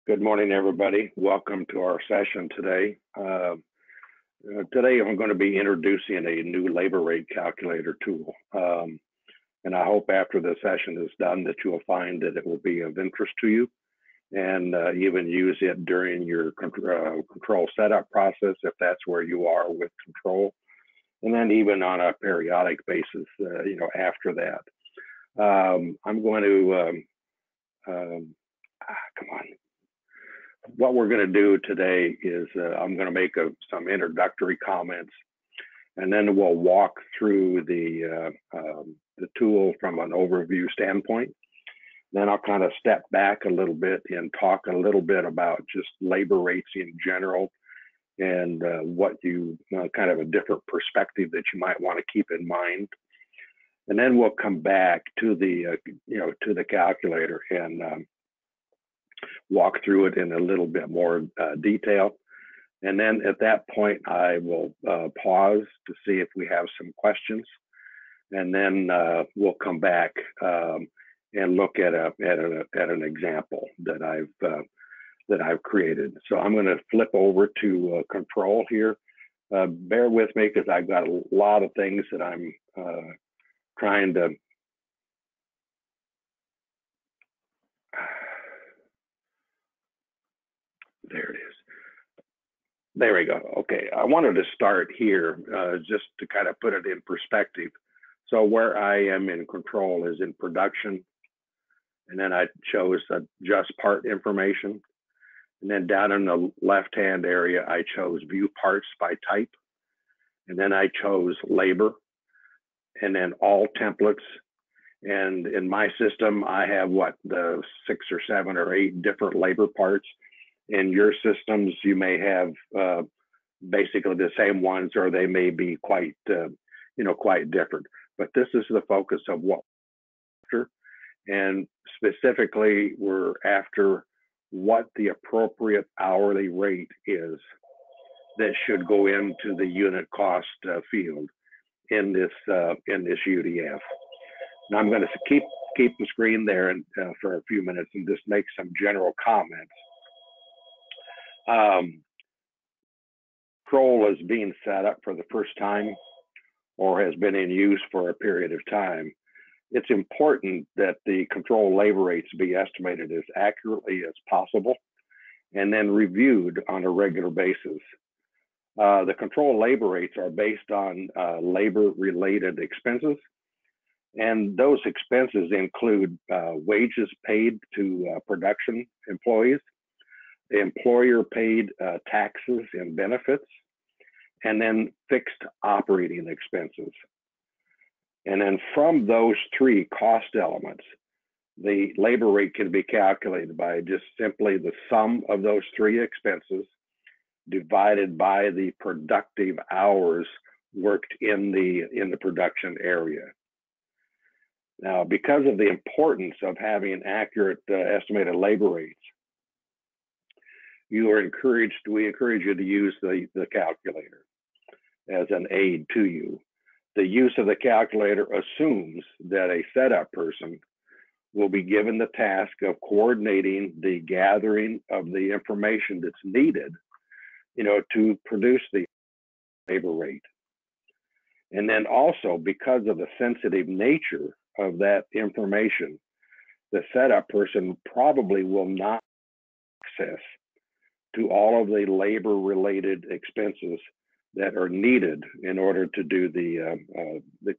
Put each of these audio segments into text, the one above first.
Good morning, everybody. Welcome to our session today. Today, I'm going to be introducing a new labor rate calculator tool. And I hope after the session is done that you'll find that it will be of interest to you and even use it during your control setup process if that's where you are with control. And then even on a periodic basis, after that. I'm going to, come on. What we're going to do today is I'm going to make some introductory comments, and then we'll walk through the tool from an overview standpoint. Then I'll kind of step back a little bit and talk a little bit about just labor rates in general and what you kind of a different perspective that you might want to keep in mind. And then we'll come back to the to the calculator and walk through it in a little bit more detail. And then at that point, I will pause to see if we have some questions. And then we'll come back and look at an example that I've created. So I'm going to flip over to control here. Bear with me because I've got a lot of things that I'm trying to there it is. There we go. Okay, I wanted to start here just to kind of put it in perspective. So where I am in control is in production, and then I chose just part information. And then down in the left-hand area, I chose view parts by type. And then I chose labor, and then all templates. And in my system, I have the 6 or 7 or 8 different labor parts. In your systems, you may have basically the same ones, or they may be quite different. But this is the focus of what we're after, and specifically, we're after what the appropriate hourly rate is that should go into the unit cost field in this UDF. Now I'm going to keep the screen there for a few minutes and just make some general comments. Control is being set up for the first time or has been in use for a period of time. It's important that the control labor rates be estimated as accurately as possible and then reviewed on a regular basis. The control labor rates are based on labor-related expenses, and those expenses include wages paid to production employees, the employer paid taxes and benefits, and then fixed operating expenses. And then from those 3 cost elements, the labor rate can be calculated by just simply the sum of those 3 expenses divided by the productive hours worked in the production area. Now, because of the importance of having accurate estimated labor rates, we encourage you to use the calculator as an aid to you. The use of the calculator assumes that a setup person will be given the task of coordinating the gathering of the information that's needed, to produce the labor rate. And then also, because of the sensitive nature of that information, the setup person probably will not access to all of the labor-related expenses that are needed in order to do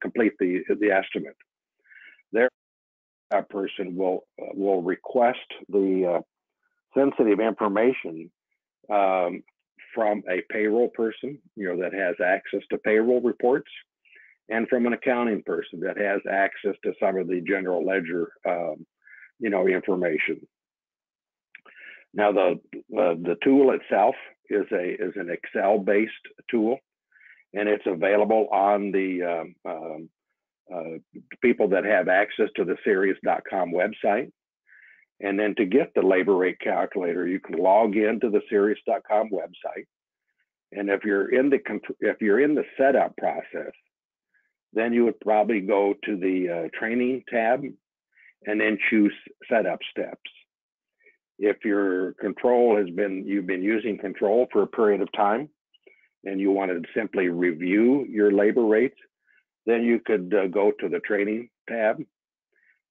complete the estimate. There, that person will request the sensitive information from a payroll person, that has access to payroll reports, and from an accounting person that has access to some of the general ledger, information. Now, the tool itself is an Excel-based tool, and it's available on the people that have access to the Cyrus.com website. And then to get the labor rate calculator, you can log into the Cyrus.com website. And if you're in the setup process, then you would probably go to the training tab and then choose setup steps. If your control you've been using control for a period of time and you wanted to simply review your labor rates, then you could go to the training tab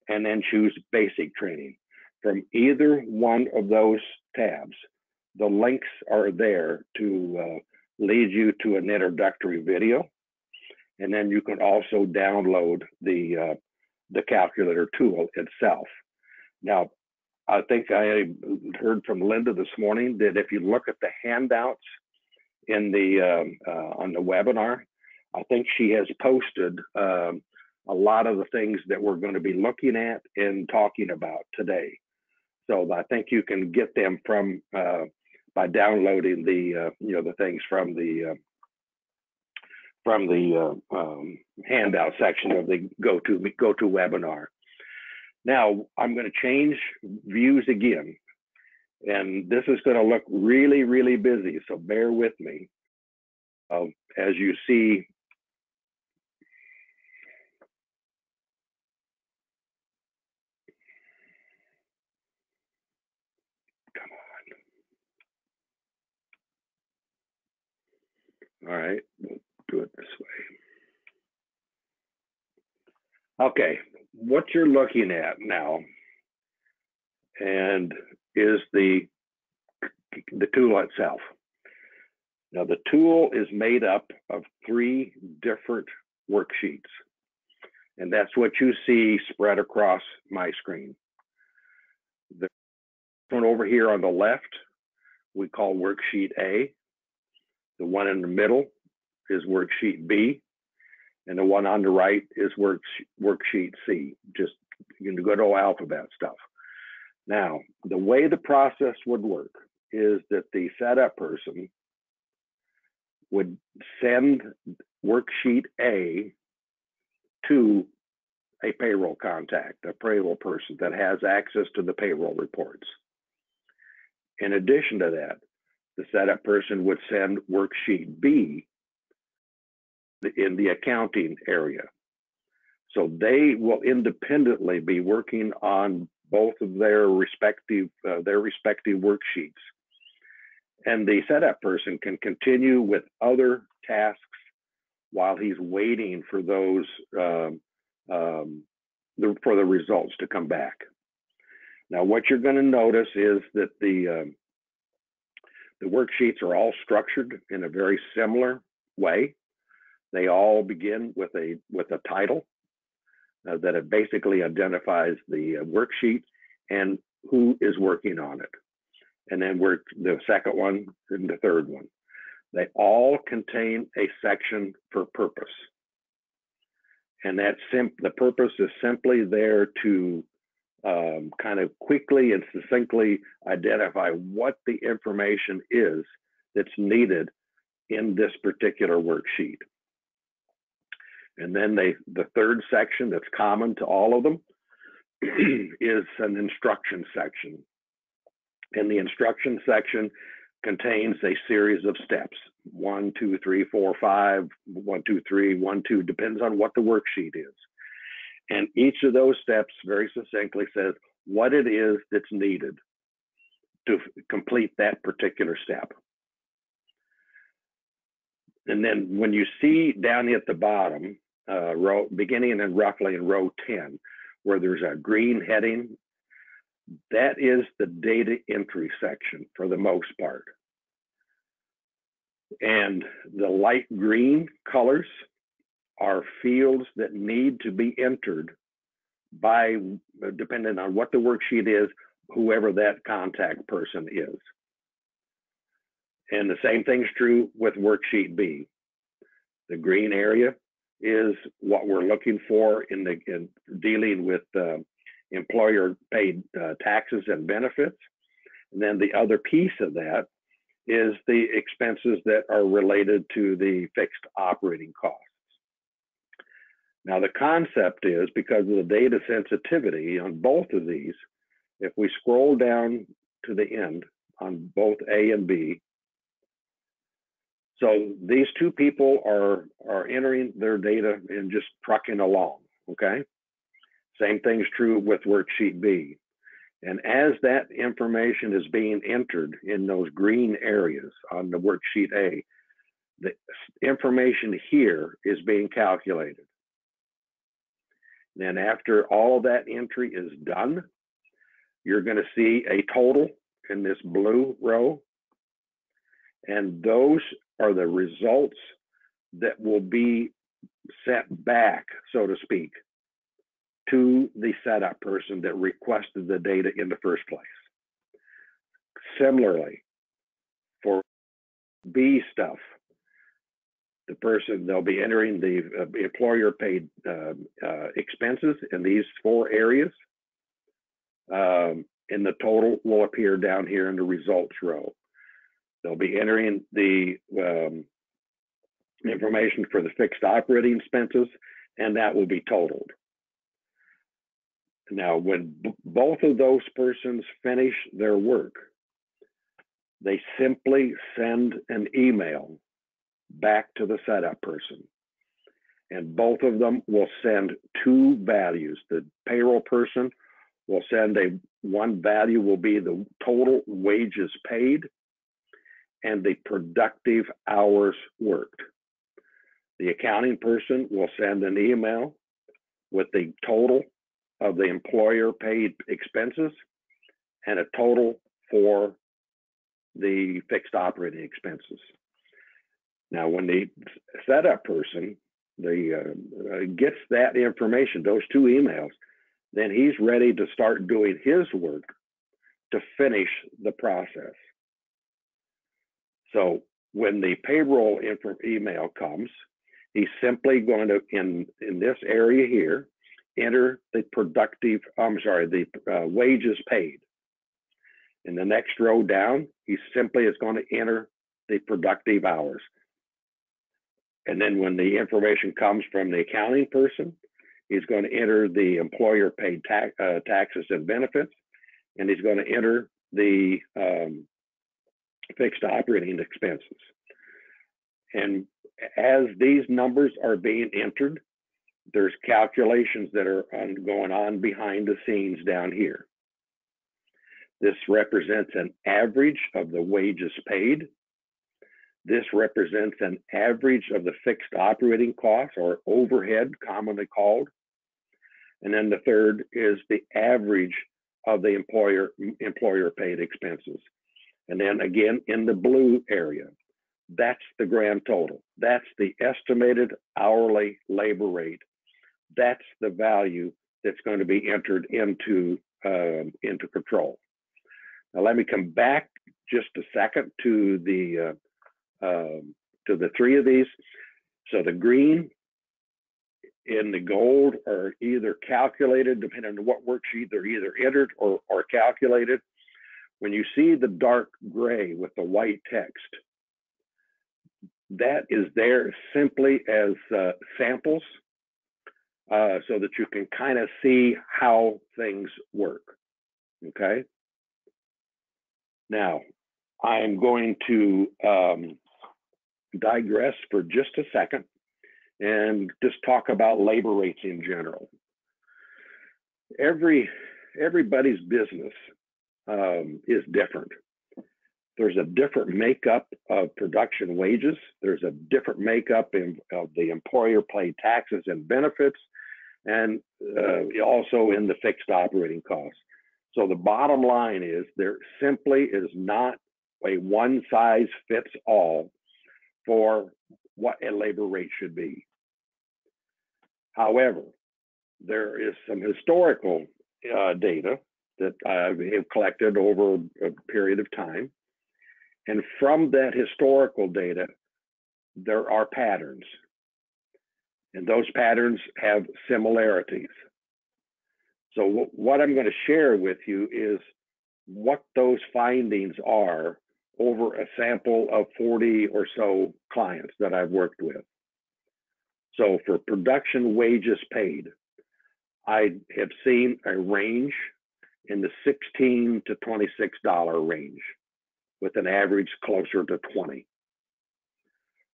and then choose basic training. From either one of those tabs, the links are there to lead you to an introductory video. And then you can also download the calculator tool itself. Now, I think I heard from Linda this morning that if you look at the handouts in on the webinar, I think she has posted a lot of the things that we're going to be looking at and talking about today. So I think you can get them from by downloading the the things from the handout section of the GoToWebinar. Now I'm going to change views again, and this is going to look really, really busy. So bear with me as you see. All right, we'll do it this way. Okay, what you're looking at now and is the tool itself. Now the tool is made up of 3 different worksheets, and that's what you see spread across my screen. The one over here on the left, we call worksheet A. The one in the middle is worksheet B, and the one on the right is worksheet C. Just you can go to alphabet stuff. Now, the way the process would work is that the setup person would send worksheet A to a payroll contact, a payroll person that has access to the payroll reports. In addition to that, the setup person would send worksheet B in the accounting area. So they will independently be working on both of their respective worksheets. And the setup person can continue with other tasks while he's waiting for those for the results to come back. Now, what you're going to notice is that the worksheets are all structured in a very similar way. They all begin with a title that it basically identifies the worksheet and who is working on it. And then the second one and the third one. They all contain a section for purpose. And the purpose is simply there to kind of quickly and succinctly identify what the information is that's needed in this particular worksheet. And then the third section that's common to all of them is an instruction section. And the instruction section contains a series of steps, 1, 2, 3, 4, 5, 1, 2, 3, 1, 2, depends on what the worksheet is. And each of those steps very succinctly says what it is that's needed to complete that particular step. And then when you see down at the bottom, beginning and roughly in row 10, where there's a green heading, that is the data entry section for the most part. And the light green colors are fields that need to be entered by, depending on what the worksheet is, whoever that contact person is. And the same thing's true with worksheet B. The green area is what we're looking for in dealing with employer paid taxes and benefits. And then the other piece of that is the expenses that are related to the fixed operating costs. Now the concept is, because of the data sensitivity on both of these, if we scroll down to the end on both A and B, so these two people are entering their data and just trucking along, okay? Same thing's true with worksheet B. And as that information is being entered in those green areas on the worksheet A, the information here is being calculated. Then after all that entry is done, you're going to see a total in this blue row. And those are the results that will be sent back, so to speak, to the setup person that requested the data in the first place. Similarly, for B stuff, the person, they'll be entering the employer paid expenses in these 4 areas. And the total will appear down here in the results row. They'll be entering the information for the fixed operating expenses, and that will be totaled. Now, when both of those persons finish their work, they simply send an email back to the setup person. And both of them will send 2 values. The payroll person will send one value will be the total wages paid and the productive hours worked. The accounting person will send an email with the total of the employer paid expenses and a total for the fixed operating expenses. Now, when the setup person gets that information, those 2 emails, then he's ready to start doing his work to finish the process. So when the payroll email comes, he's simply going to, in this area here, enter the wages paid. In the next row down, he simply is going to enter the productive hours. And then when the information comes from the accounting person, he's going to enter the employer paid taxes and benefits, and he's going to enter the fixed operating expenses. And as these numbers are being entered, there's calculations that are going on behind the scenes down here. This represents an average of the wages paid. This represents an average of the fixed operating costs, or overhead, commonly called. And then the third is the average of the employer paid expenses. And then again, in the blue area, that's the grand total. That's the estimated hourly labor rate. That's the value that's going to be entered into control. Now let me come back just a second to the 3 of these. So the green and the gold are either calculated, depending on what worksheet, they're either entered or calculated. When you see the dark gray with the white text, that is there simply as samples so that you can kind of see how things work, okay? Now, I'm going to digress for just a second and just talk about labor rates in general. Everybody's business is different. There's a different makeup of production wages. There's a different makeup of the employer paid taxes and benefits, and also in the fixed operating costs. So the bottom line is there simply is not a one size fits all for what a labor rate should be. However, there is some historical data that I have collected over a period of time. And from that historical data, there are patterns. And those patterns have similarities. So what I'm going to share with you is what those findings are over a sample of 40 or so clients that I've worked with. So for production wages paid, I have seen a range in the $16 to $26 range, with an average closer to 20.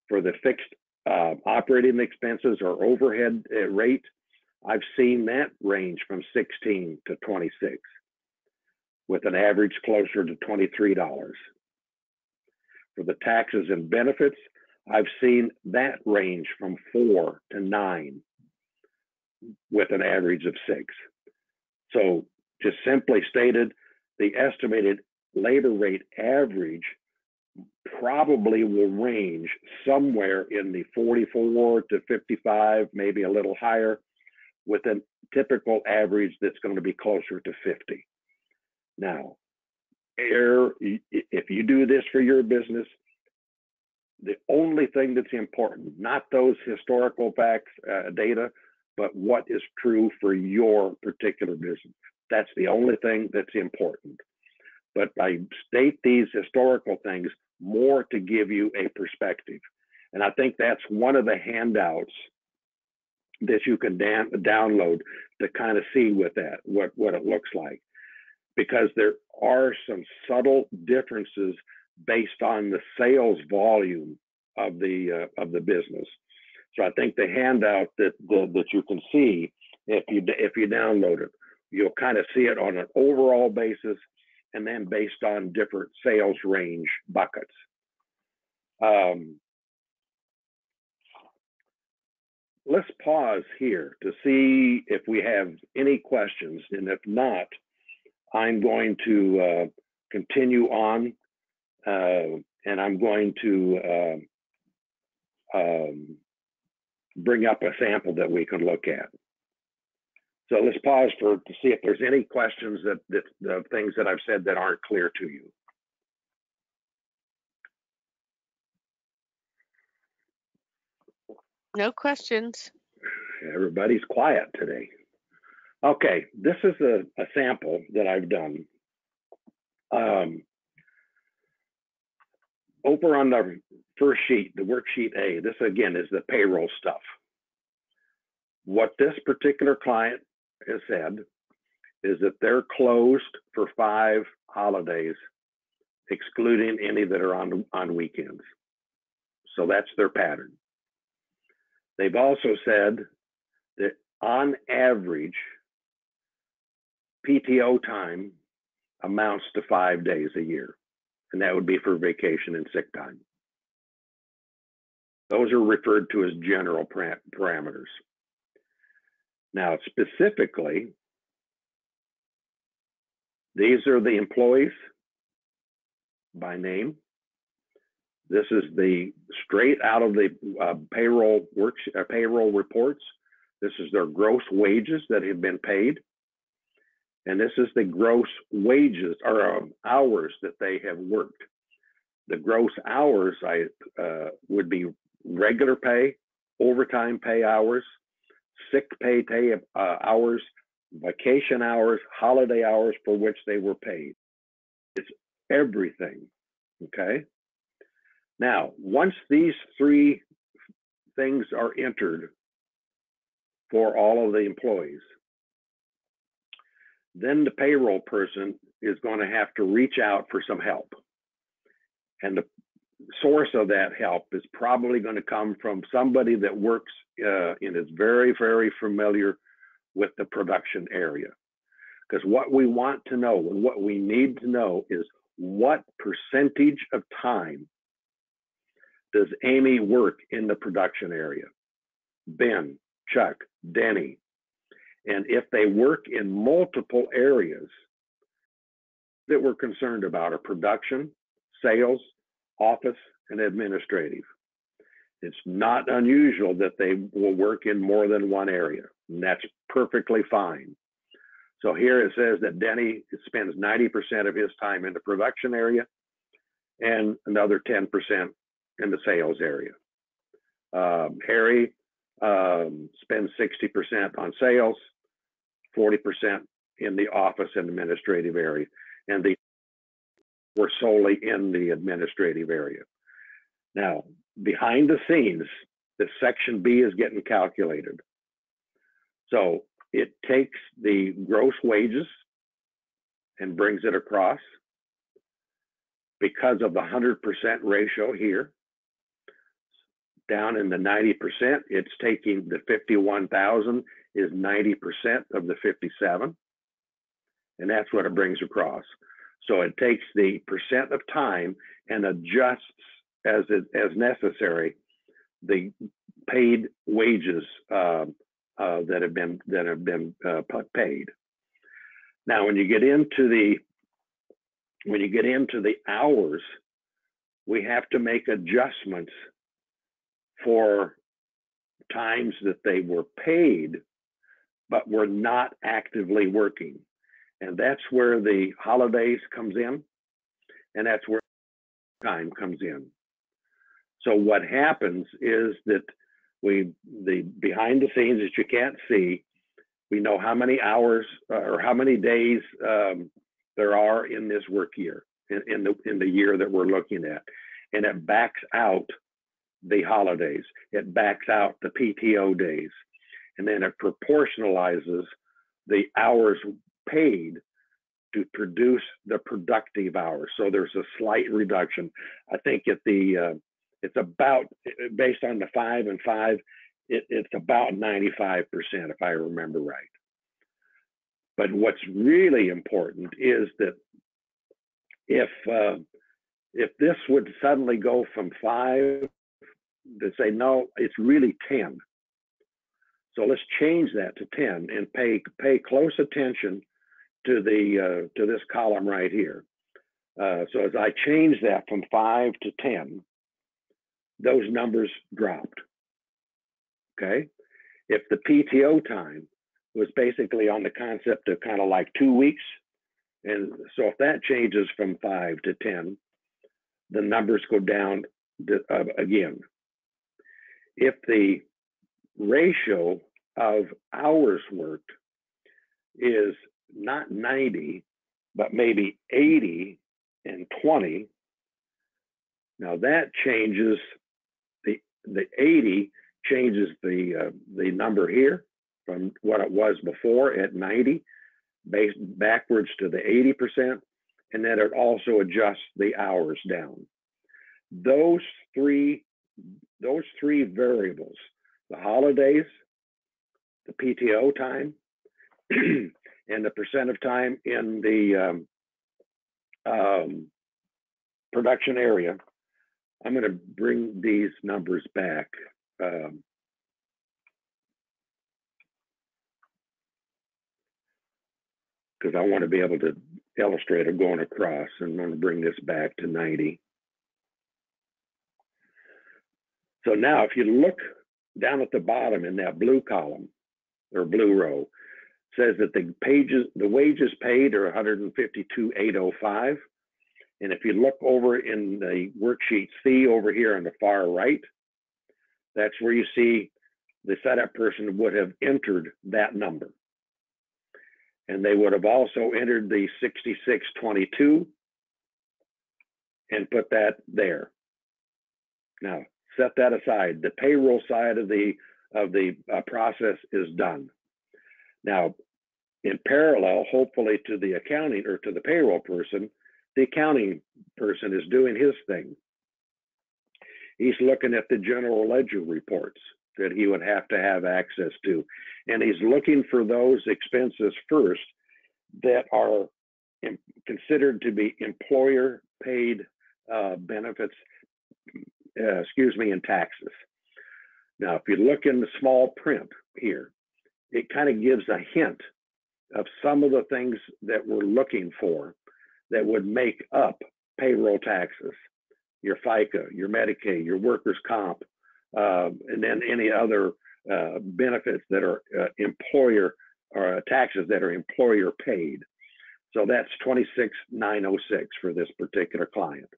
For the fixed operating expenses or overhead rate, I've seen that range from 16 to 26. with an average closer to $23. For the taxes and benefits, I've seen that range from 4 to 9 with an average of 6. So just simply stated, the estimated labor rate average probably will range somewhere in the 44 to 55, maybe a little higher, with a typical average that's going to be closer to 50. Now, if you do this for your business, the only thing that's important, not those historical facts, data, but what is true for your particular business. That's the only thing that's important. But I state these historical things more to give you a perspective. And I think that's one of the handouts that you can download to kind of see with that, what it looks like. Because there are some subtle differences based on the sales volume of the business. So I think the handout that you can see, if you download it, you'll kind of see it on an overall basis, and then based on different sales range buckets. Let's pause here to see if we have any questions, and if not, I'm going to continue on, and I'm going to bring up a sample that we can look at. So let's pause to see if there's any questions that things that I've said that aren't clear to you. No questions. Everybody's quiet today. Okay, this is a sample that I've done. Over on the first sheet, the worksheet A, this again is the payroll stuff. What this particular client has said is that they're closed for 5 holidays, excluding any that are on weekends. So that's their pattern. They've also said that on average, PTO time amounts to 5 days a year, and that would be for vacation and sick time. Those are referred to as general parameters. Now, specifically, these are the employees by name. This is the straight out of the payroll reports. This is their gross wages that have been paid. And this is the gross wages or hours that they have worked. The gross hours would be regular pay, overtime pay hours, sick pay hours, vacation hours, holiday hours for which they were paid. It's everything, okay? Now, once these 3 things are entered for all of the employees, then the payroll person is going to have to reach out for some help. And the source of that help is probably going to come from somebody that works and is very, very familiar with the production area. Because what we want to know and what we need to know is what percentage of time does Amy work in the production area? Ben, Chuck, Denny. And if they work in multiple areas that we're concerned about are production, sales, office, and administrative. It's not unusual that they will work in more than one area, and that's perfectly fine. So here it says that Denny spends 90% of his time in the production area and another 10% in the sales area. Harry spends 60% on sales, 40% in the office and administrative area, and we're solely in the administrative area. Now, behind the scenes, the section B is getting calculated. So it takes the gross wages and brings it across. Because of the 100% ratio here, down in the 90%, it's taking the 51,000 is 90% of the 57. and that's what it brings across. So it takes the percent of time and adjusts as necessary the paid wages that have been paid. Now, when you get into the hours, we have to make adjustments for times that they were paid but were not actively working, and that's where the holidays comes in, and that's where time comes in. So what happens is that the behind the scenes that you can't see, we know how many hours or how many days there are in this work year, in the year that we're looking at, and it backs out the holidays, it backs out the PTO days, and then it proportionalizes the hours paid to produce the productive hours. So there's a slight reduction. I think at the it's about, based on the 5 and 5, it's about 95%, if I remember right. But what's really important is that if this would suddenly go from 5 to say, no, it's really 10. So let's change that to 10 and pay close attention to this column right here. So as I change that from 5 to 10, those numbers dropped. Okay, if the PTO time was basically on the concept of kind of like 2 weeks, and so if that changes from 5 to 10, the numbers go down again. If the ratio of hours worked is not 90, but maybe 80 and 20, now that changes the 80 changes the number here from what it was before at 90, based backwards to the 80%, and then it also adjusts the hours down. Those three variables, the holidays, the PTO time, and the percent of time in the production area, I'm going to bring these numbers back. Because I want to be able to illustrate it going across, and I'm going to bring this back to 90. So now if you look down at the bottom in that blue column or blue row, says that the wages paid are 152,805. And if you look over in the worksheet C over here on the far right, that's where you see the setup person would have entered that number. And they would have also entered the 6622 and put that there. Now, set that aside. The payroll side of the process is done. Now, in parallel, hopefully to the accounting or to the payroll person, the accounting person is doing his thing. He's looking at the general ledger reports that he would have to have access to. And he's looking for those expenses first that are considered to be employer paid benefits, and taxes. Now, if you look in the small print here, it kind of gives a hint of some of the things that we're looking for that would make up payroll taxes, your FICA, your Medicaid, your workers' comp, and then any other benefits that are employer or taxes that are employer paid. So that's 26,906 for this particular client.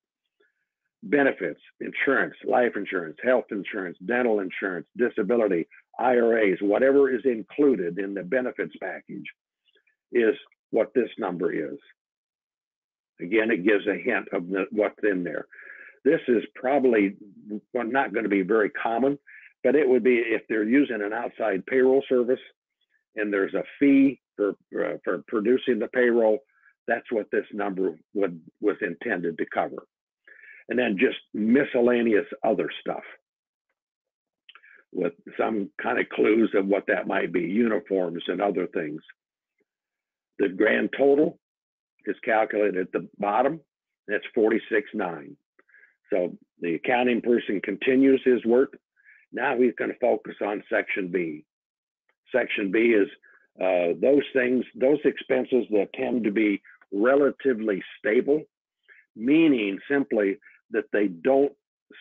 Benefits, insurance, life insurance, health insurance, dental insurance, disability, IRAs, whatever is included in the benefits package is what this number is. Again, it gives a hint of what's in there. This is probably not going to be very common, but it would be if they're using an outside payroll service and there's a fee for producing the payroll, that's what this number was intended to cover. And then just miscellaneous other stuff with some kind of clues of what that might be, uniforms and other things. The grand total is calculated at the bottom. That's 46.9. So the accounting person continues his work. Now he's going to focus on section B. Section B is those expenses that tend to be relatively stable, meaning simply that they don't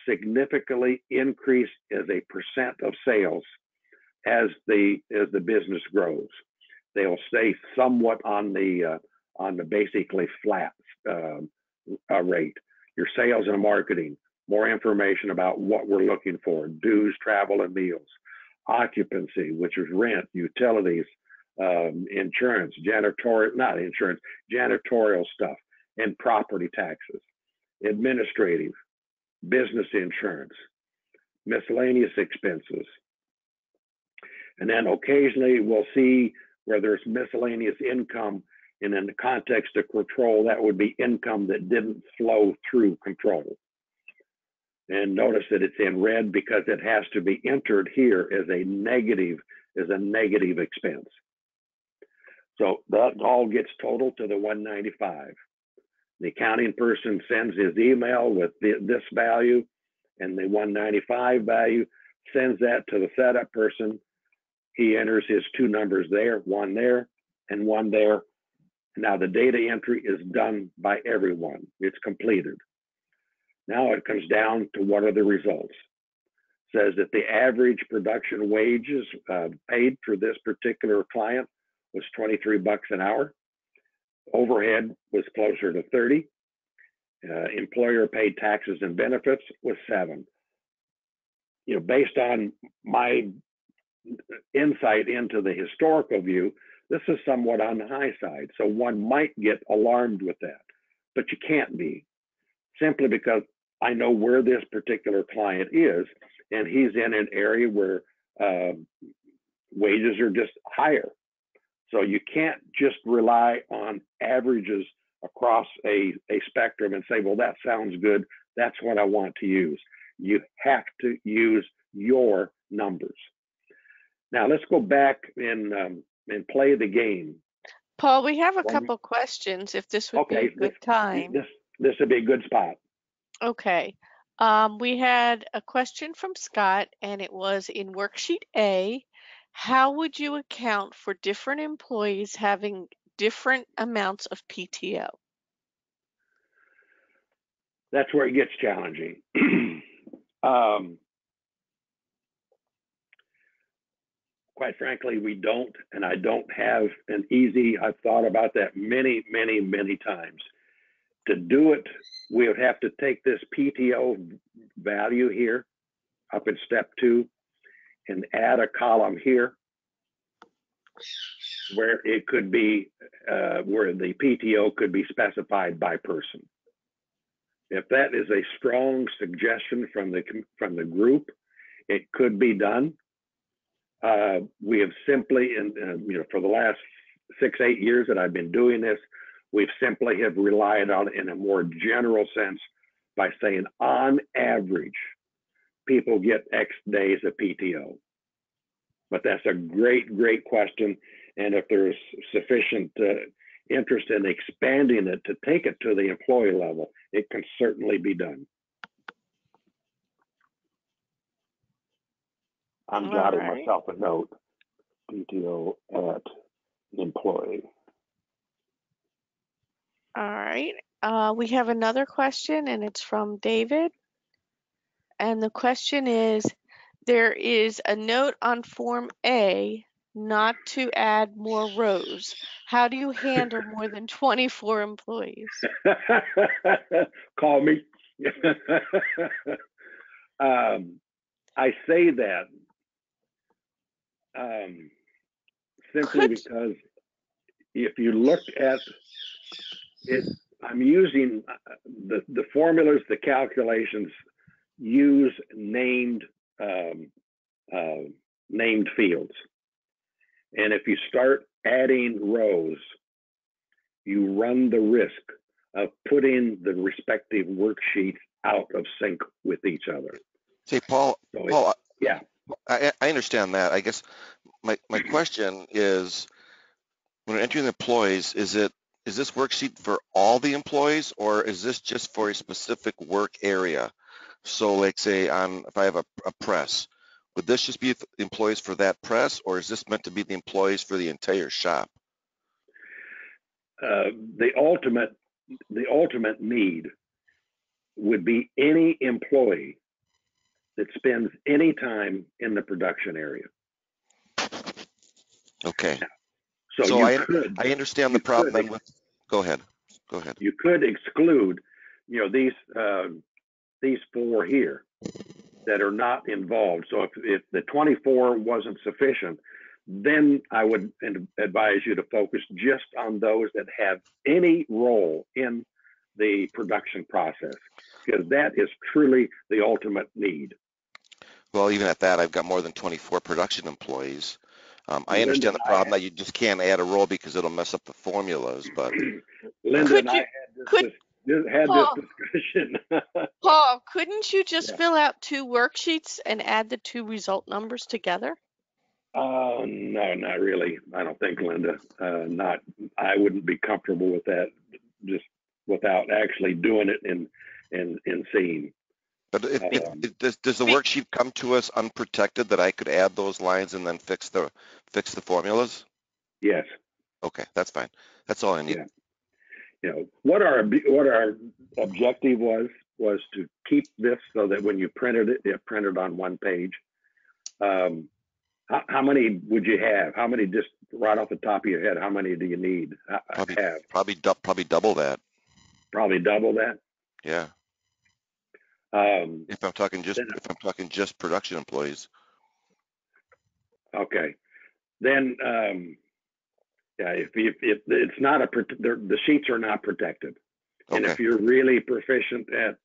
significantly increase as a percent of sales as the business grows. They'll stay somewhat on the basically flat rate. Your sales and marketing, more information about what we're looking for, dues, travel, and meals, occupancy, which is rent, utilities, insurance, janitorial stuff, and property taxes, administrative, business insurance, miscellaneous expenses. And then occasionally we'll see where there's miscellaneous income, and in the context of control, that would be income that didn't flow through control. And notice that it's in red because it has to be entered here as a negative expense. So that all gets totaled to the 195. The accounting person sends his email with this value and the 195 value, sends that to the setup person. He enters his two numbers there, one there and one there. Now the data entry is done by everyone. It's completed. Now it comes down to what are the results. It says that the average production wages paid for this particular client was 23 bucks an hour. Overhead was closer to 30. Employer paid taxes and benefits was 7. You know, based on my insight into the historical view, this is somewhat on the high side. So one might get alarmed with that, but you can't be, simply because I know where this particular client is, and he's in an area where wages are just higher. So you can't just rely on averages across a spectrum and say, well, that sounds good, that's what I want to use. You have to use your numbers. Now let's go back and play the game. Paul, we have a couple questions, if this would be a good time. This would be a good spot. Okay. We had a question from Scott, and it was in Worksheet A. How would you account for different employees having different amounts of PTO? That's where it gets challenging. Quite frankly, we don't, and I don't have an easy, I've thought about that many, many, many times. To do it, we would have to take this PTO value here up in step 2 and add a column here where it could be, where the PTO could be specified by person. If that is a strong suggestion from the group, it could be done. We have simply, for the last 6-8 years that I've been doing this, we've simply have relied on it in a more general sense by saying, on average, people get X days of PTO. But that's a great, great question. And if there's sufficient interest in expanding it to take it to the employee level, it can certainly be done. I'm jotting myself a note. PTO at employee. All right. We have another question, and it's from David. And the question is, there is a note on Form A not to add more rows. How do you handle more than 24 employees? Call me. I say that simply because if you look at it, I'm using the formulas, the calculations use named fields. And if you start adding rows, you run the risk of putting the respective worksheets out of sync with each other. See, Paul, yeah, I understand that. I guess my question is, When we're entering the employees, is this worksheet for all the employees, or is this just for a specific work area? So like say if I have a press, would this just be the employees for that press, or is this meant to be the employees for the entire shop? The ultimate need would be any employee that spends any time in the production area. Okay. So So you I could understand the you problem could then with. Go ahead. Go ahead. you could exclude, these four here that are not involved. So if the 24 wasn't sufficient, then I would advise you to focus just on those that have any role in the production process, because that is truly the ultimate need. Well, even at that, I've got more than 24 production employees. I Linda understand the and problem that you just can't add a row because it'll mess up the formulas, but Linda and I could had this Paul, discussion. Paul, couldn't you just Yeah. fill out 2 worksheets and add the 2 result numbers together? No, not really. I don't think, Linda. I wouldn't be comfortable with that just without actually doing it and seeing. but does the Be- worksheet come to us unprotected that I could add those lines and then fix the formulas? Yes. Okay, that's fine. That's all I need. Yeah. What our objective was to keep this so that when you printed it printed on one page. How many would you have? How many, just right off the top of your head, how many do you need? Probably double that. Probably double that. Yeah. Um, if I'm talking just production employees. Okay. Then, yeah, if it's not the sheets are not protected, and Okay. if you're really proficient at,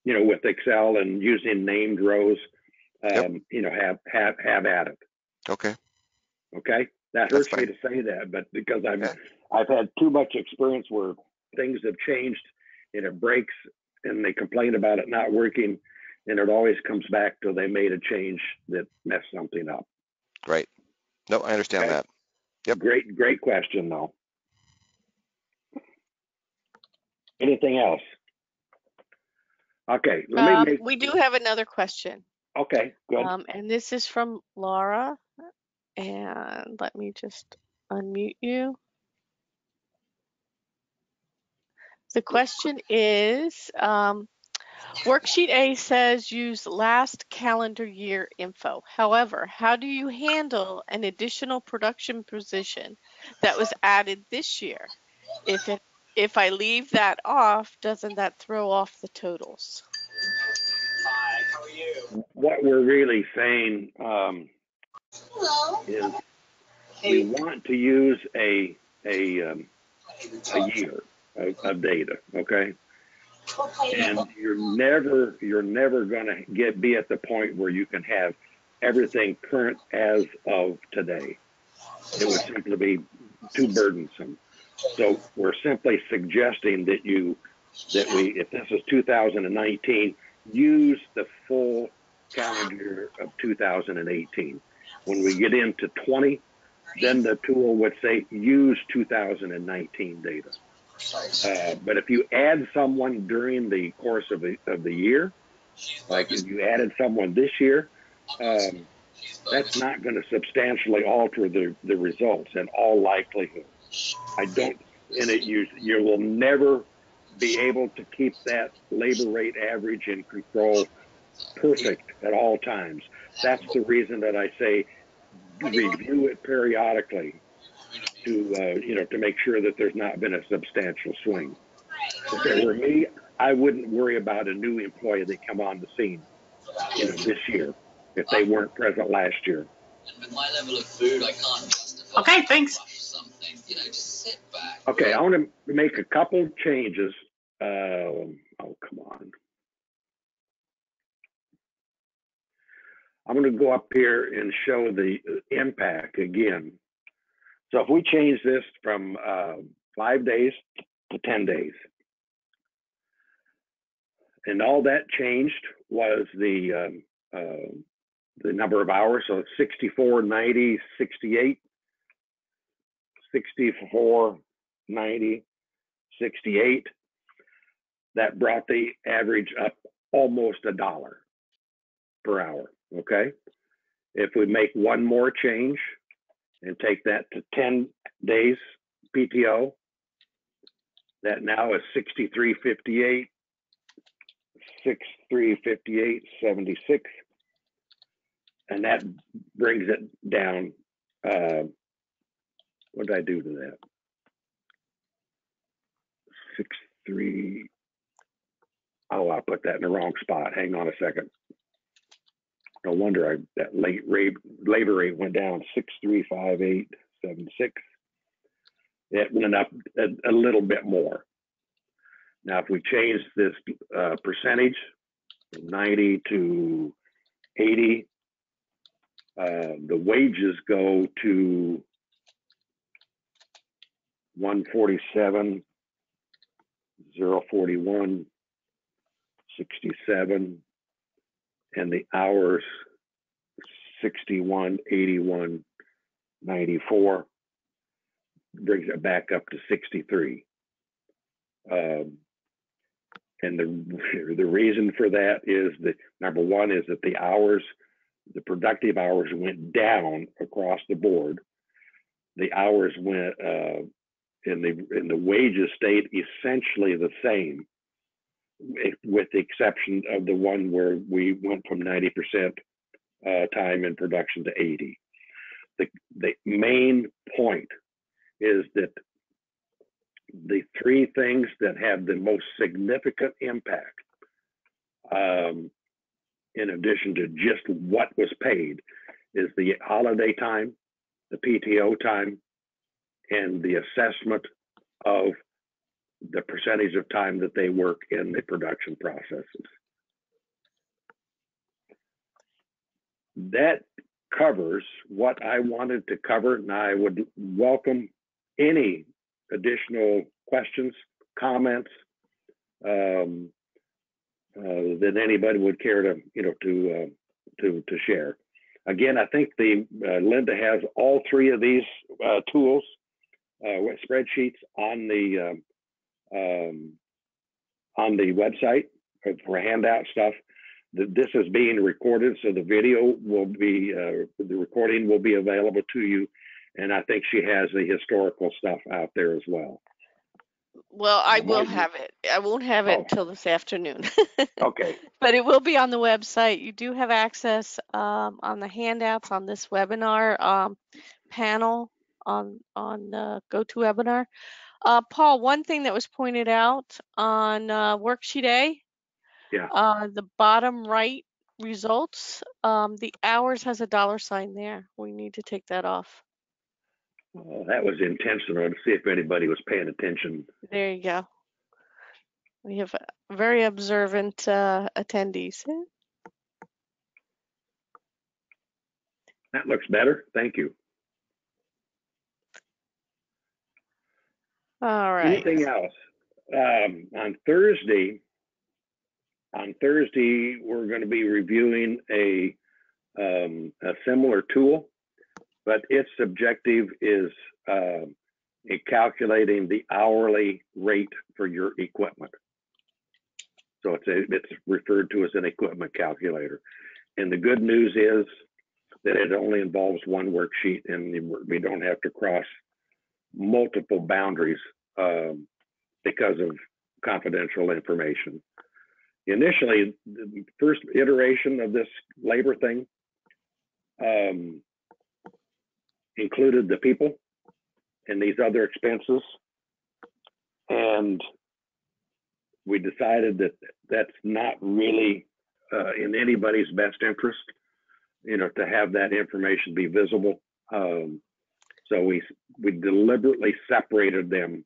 with Excel and using named rows, Yep. have at it. Okay. Okay. That hurts me to say that, but because I've had too much experience where things have changed and it breaks and they complain about it not working, and it always comes back to they made a change that messed something up. Right. No, I understand that. Yep. Great question though. Anything else? Okay. we do have another question. Okay, good. And this is from Laura. And let me just unmute you. The question is, Worksheet A says use last calendar year info. However, how do you handle an additional production position that was added this year? If I leave that off, doesn't that throw off the totals? Hi, how are you? What we're really saying is we want to use a year of data, okay? And you're never going to be at the point where you can have everything current as of today. It would simply be too burdensome. So we're simply suggesting that if this is 2019, use the full calendar year of 2018. When we get into 20, then the tool would say use 2019 data. But if you add someone during the course of the year, like if you added someone this year, that's not going to substantially alter the results in all likelihood. You will never be able to keep that labor rate average in control perfect at all times. That's the reason that I say review it periodically to make sure that there's not been a substantial swing. If it were me, I wouldn't worry about a new employee that come on the scene, this year if they weren't present last year. With my level of food, I can't justify. Okay, thanks. Just sit back. Okay, I want to make a couple changes. Oh, come on. I'm going to go up here and show the impact again. So if we change this from 5 days to 10 days, and all that changed was the number of hours, so 64, 90, 68. 64, 90, 68. That brought the average up almost $1 per hour, okay? If we make one more change and take that to 10 days PTO, that now is 63.58, 63.58, 76, and that brings it down. What did I do to that? 6.3. Oh, I put that in the wrong spot. Hang on a second. No wonder that labor rate went down. 6.358.76. It went up a little bit more. Now, if we change this percentage from 90 to 80, the wages go to 147, 041, 67, and the hours 61, 81, 94, brings it back up to 63. And the reason for that is that, number one, is that the hours, the productive hours went down across the board. The hours went in the wages stayed essentially the same, with the exception of the one where we went from 90% time in production to 80. The main point is that the three things that have the most significant impact, in addition to just what was paid, is the holiday time, the PTO time, and the assessment of the percentage of time that they work in the production processes. That covers what I wanted to cover, and I would welcome any additional questions, comments that anybody would care to, to share. Again, I think Linda has all three of these tools, spreadsheets on the website for handout stuff. This is being recorded, so the video will be, the recording will be available to you. And I think she has the historical stuff out there as well. Well, I will have it. I won't have it until this afternoon. Okay. But it will be on the website. You do have access on the handouts on this webinar panel on GoToWebinar. Paul, one thing that was pointed out on worksheet A, the bottom right results, the hours has a $sign there. We need to take that off. Well, that was intentional to see if anybody was paying attention. There you go. We have very observant attendees. That looks better. Thank you. All right. Anything else? On Thursday, we're going to be reviewing a similar tool, but its objective is calculating the hourly rate for your equipment. So it's referred to as an equipment calculator. And the good news is that it only involves one worksheet, and we don't have to cross multiple boundaries because of confidential information. Initially, the first iteration of this labor thing included the people and these other expenses, and we decided that that's not really in anybody's best interest, to have that information be visible. So we deliberately separated them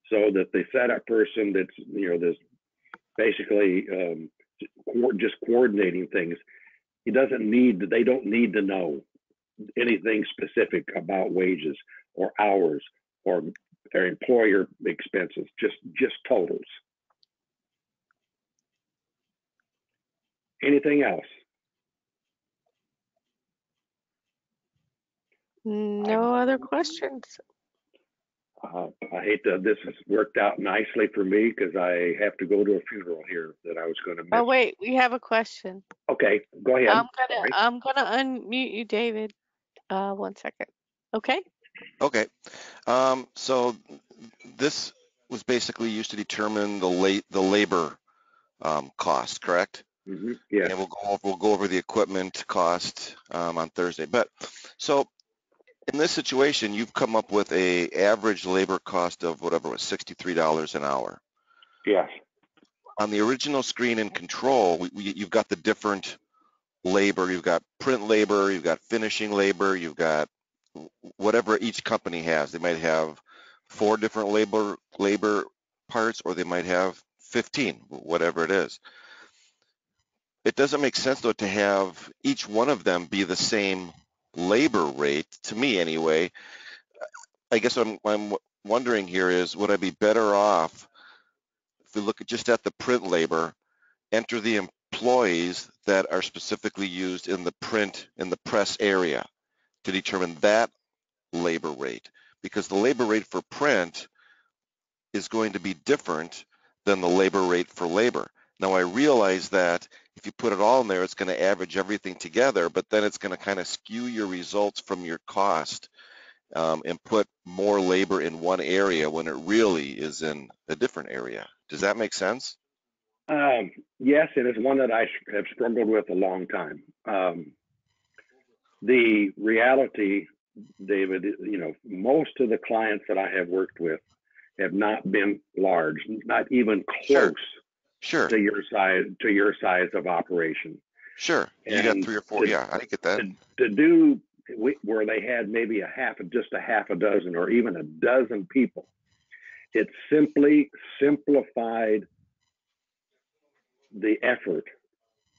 so that the setup person that's this basically just coordinating things, they don't need to know anything specific about wages or hours or their employer expenses, just totals. Anything else? No other questions. I hate that this has worked out nicely for me because I have to go to a funeral here that I was going to miss. Oh wait, we have a question. Okay, go ahead. I'm gonna unmute you, David. 1 second. Okay. Okay. So this was basically used to determine the labor cost, correct? Mm-hmm. Yeah. And we'll go over the equipment cost on Thursday. But so in this situation, you've come up with a average labor cost of whatever was $63 an hour. Yes. On the original screen in control, you've got the different labor. You've got print labor, you've got finishing labor, you've got whatever each company has. They might have 4 different labor parts, or they might have 15, whatever it is. It doesn't make sense though to have each one of them be the same labor rate, to me anyway. I guess what I'm wondering here is, would I be better off if we look just at the print labor, enter the employees that are specifically used in the press area to determine that labor rate? Because the labor rate for print is going to be different than the labor rate for labor. Now, I realize that if you put it all in there, it's going to average everything together, but then it's going to kind of skew your results from your cost and put more labor in one area when it really is in a different area. Does that make sense? Yes, it is one that I have struggled with a long time. The reality, David, most of the clients that I have worked with have not been large, not even close Sure. to your size of operation. Sure. You got 3 or 4. Yeah, I get that. To do where they had maybe just a half a dozen or even a dozen people, it simply simplified the effort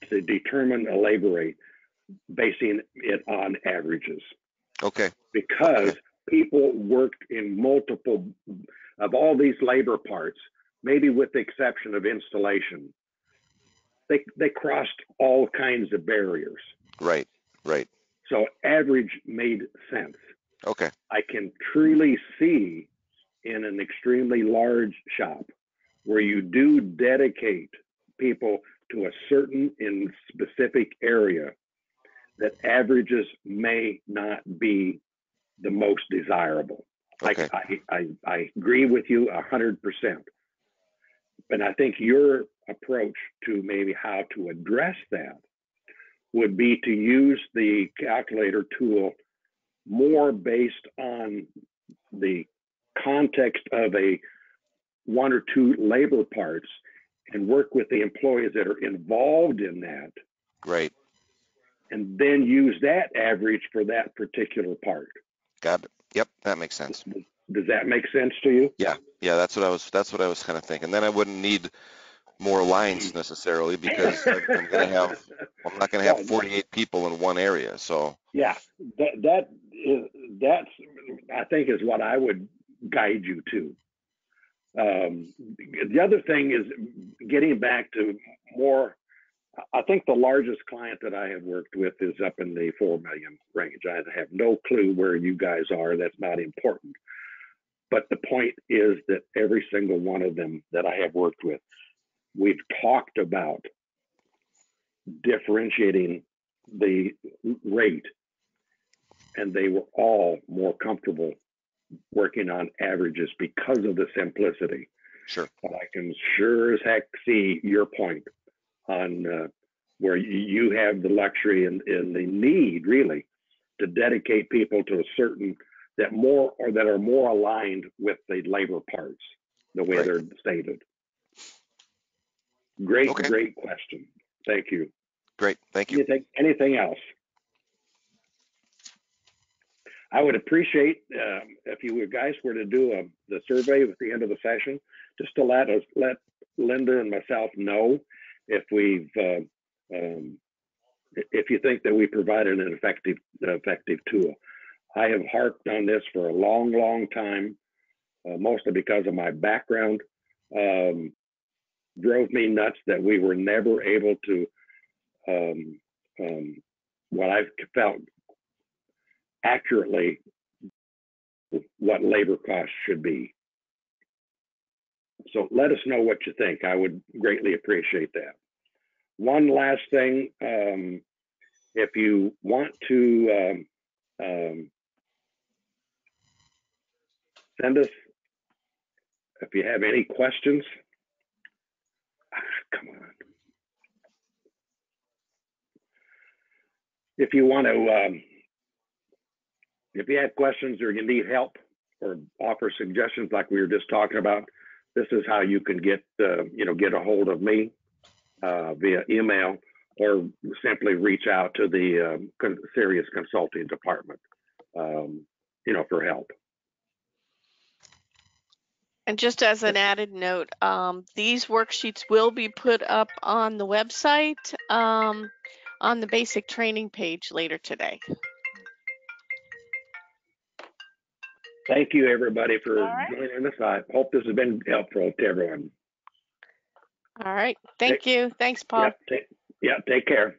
to determine a labor rate, basing it on averages. Okay. Because people worked in multiple of all these labor parts, maybe with the exception of installation. They crossed all kinds of barriers. Right. So average made sense. Okay. I can truly see in an extremely large shop where you do dedicate people to a certain and specific area, that averages may not be the most desirable. Okay. I agree with you 100%. But I think your approach to maybe how to address that would be to use the calculator tool more based on the context of a 1 or 2 labor parts and work with the employees that are involved in that. Right. And then use that average for that particular part. Got it. Yep, that makes sense. Does that make sense to you? Yeah, that's what I was kind of thinking. Then I wouldn't need more lines necessarily, because I'm not going to have 48 people in one area. So yeah, that's I think is what I would guide you to. The other thing is getting back to more. I think the largest client that I have worked with is up in the 4 million range. I have no clue where you guys are. That's not important. But the point is that every single one of them that I have worked with, we've talked about differentiating the rate, and they were all more comfortable working on averages because of the simplicity. Sure. But I can sure as heck see your point on where you have the luxury and the need really to dedicate people to a certain that are more aligned with the labor parts, the way they're stated. Great question. Thank you. Great, thank you. Anything else? I would appreciate if you guys were to do the survey at the end of the session, just to let Linda and myself know if we've if you think that we provided an effective tool. I have harped on this for a long time, mostly because of my background. Drove me nuts that we were never able to what I felt accurately what labor costs should be. So let us know what you think. I would greatly appreciate that. One last thing, if you want to send us, if you have any questions, come on. If you want to, if you have questions or you need help or offer suggestions like we were just talking about, this is how you can get, get a hold of me via email, or simply reach out to the Serious Consulting Department, for help. And just as an added note, these worksheets will be put up on the website on the basic training page later today. Thank you, everybody, for joining us. I hope this has been helpful to everyone. All right. Thank you. Thanks, Paul. Take care.